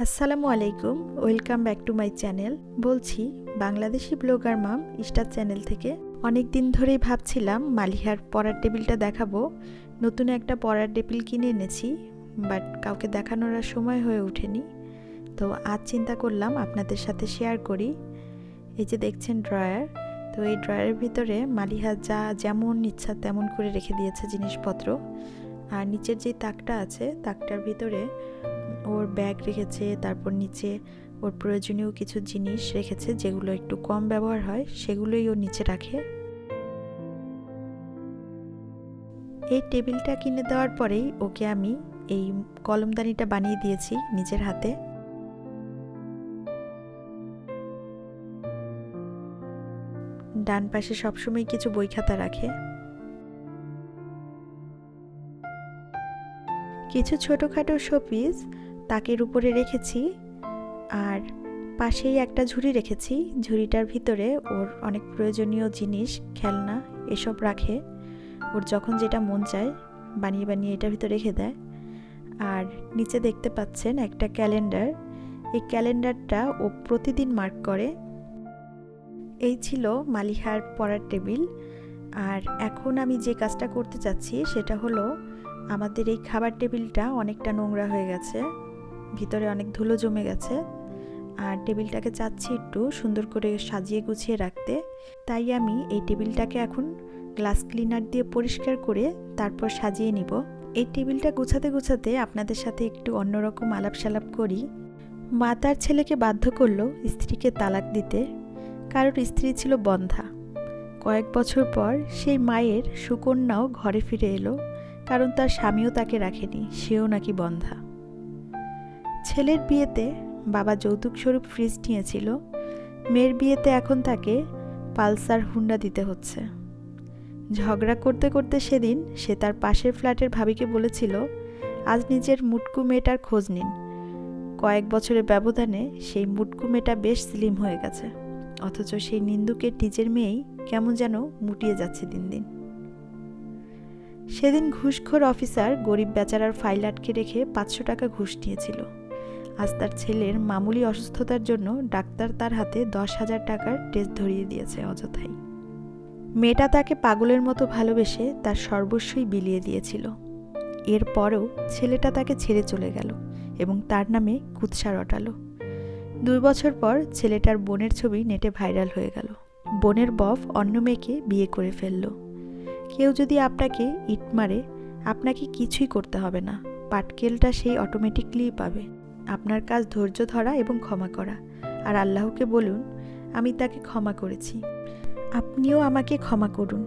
আসসালামু আলাইকুম, welcome back to my channel. বলছি বাংলাদেশি ব্লগার মাম স্টার চ্যানেল থেকে। অনেক দিন ধরেই ভাবছিলাম মালিহার পড়ার টেবিলটা দেখাবো। নতুন একটা পড়ার টেবিল কিনে এনেছি, বাট কাউকে দেখানোর আর সময় হয়ে ওঠেনি। তো আজ চিন্তা করলাম আপনাদের সাথে শেয়ার করি। এই যে দেখছেন ড্রয়ার, তো এই ড্রয়ারের ভিতরে মালিহা যেমন ইচ্ছা তেমন করে রেখে দিয়েছে জিনিসপত্র। আর নিচের যে তাকটা আছে, তাকটার ভিতরে ওর ব্যাগ রেখেছে, তারপর নিচে ওর প্রয়োজনীয় কিছু জিনিস রেখেছে যেগুলো একটু কম ব্যবহার হয়, সেগুলোই ও নিচে রাখে। এই টেবিলটা কিনে দেওয়ার পরেই ওকে আমি এই কলমদানিটা বানিয়ে দিয়েছি নিজের হাতে। ডান পাশে সবসময় কিছু বই খাতা রাখে। কিছু ছোটোখাটো শোপিস তাকের উপরে রেখেছি, আর পাশেই একটা ঝুড়ি রেখেছি। ঝুড়িটার ভিতরে ওর অনেক প্রয়োজনীয় জিনিস, খেলনা এসব রাখে। ওর যখন যেটা মন চায় বানিয়ে বানিয়ে এটার ভিতরে রেখে দেয়। আর নিচে দেখতে পাচ্ছেন একটা ক্যালেন্ডার। এই ক্যালেন্ডারটা ও প্রতিদিন মার্ক করে। এই ছিল মালিহার পড়ার টেবিল। আর এখন আমি যে কাজটা করতে চাচ্ছি সেটা হলো, আমাদের এই খাবার টেবিলটা অনেকটা নোংরা হয়ে গেছে, ভিতরে অনেক ধুলো জমে গেছে। আর টেবিলটাকে চাচ্ছি একটু সুন্দর করে সাজিয়ে গুছিয়ে রাখতে। তাই আমি এই টেবিলটাকে এখন গ্লাস ক্লিনার দিয়ে পরিষ্কার করে তারপর সাজিয়ে নিব। এই টেবিলটা গুছাতে গুছাতে আপনাদের সাথে একটু অন্যরকম আলাপ সালাপ করি। মা তার ছেলেকে বাধ্য করলো স্ত্রীকে তালাক দিতে, কারোর স্ত্রী ছিল বন্ধ্যা। কয়েক বছর পর সেই মায়ের সুকন্যাও ঘরে ফিরে এলো, কারণ তার স্বামীও তাকে রাখেনি, সেও নাকি বন্ধ্যা। ছেলের বিয়েতে বাবা যৌতুক স্বরূপ ফ্রিজ নিয়েছিল, মেয়ের বিয়েতে এখন তাকে পালসার হুন্ডা দিতে হচ্ছে। ঝগড়া করতে করতে সেদিন সে তার পাশের ফ্ল্যাটের ভাবিকে বলেছিল, আজ নিজের মুটকু মেয়েটার খোঁজ নিন। কয়েক বছরের ব্যবধানে সেই মুটকু মেয়েটা বেশ স্লিম হয়ে গেছে, অথচ সেই নিন্দুকের নিজের মেয়েই কেমন যেন মুটিয়ে যাচ্ছে দিন দিন। সেদিন ঘুষখোর অফিসার গরিব বেচারার ফাইল আটকে রেখে 500 টাকা ঘুষ নিয়েছিল। আজ তার ছেলের মামুলি অসুস্থতার জন্য ডাক্তার তার হাতে 10,000 টাকার টেস্ট ধরিয়ে দিয়েছে অযথাই। মেয়েটা তাকে পাগলের মতো ভালোবেসে তার সর্বস্বই বিলিয়ে দিয়েছিল। এরপরেও ছেলেটা তাকে ছেড়ে চলে গেল এবং তার নামে কুৎসা রটালো। 2 বছর পর ছেলেটার বোনের ছবি নেটে ভাইরাল হয়ে গেল। বোনের বফ অন্য মেয়েকে বিয়ে করে ফেলল। কেউ যদি আপনাকে ইট মারে, আপনাকে কিছুই করতে হবে না, পাটকেলটা সেই অটোমেটিকলিই পাবে। আপনার কাজ ধৈর্য ধরা এবং ক্ষমা করা। আর আল্লাহকে বলুন, আমি তাকে ক্ষমা করেছি, আপনিও আমাকে ক্ষমা করুন।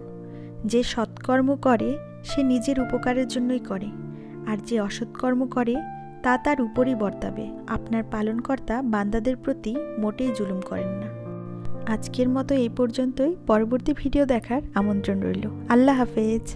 যে সৎকর্ম করে সে নিজের উপকারের জন্যই করে, আর যে অসৎকর্ম করে তা তার উপরই বর্তাবে। আপনার পালনকর্তা বান্দাদের প্রতি মোটেই জুলুম করেন না। আজকের মতো এই পর্যন্তই। পরবর্তী ভিডিও দেখার আমন্ত্রণ রইল। আল্লাহ হাফেজ।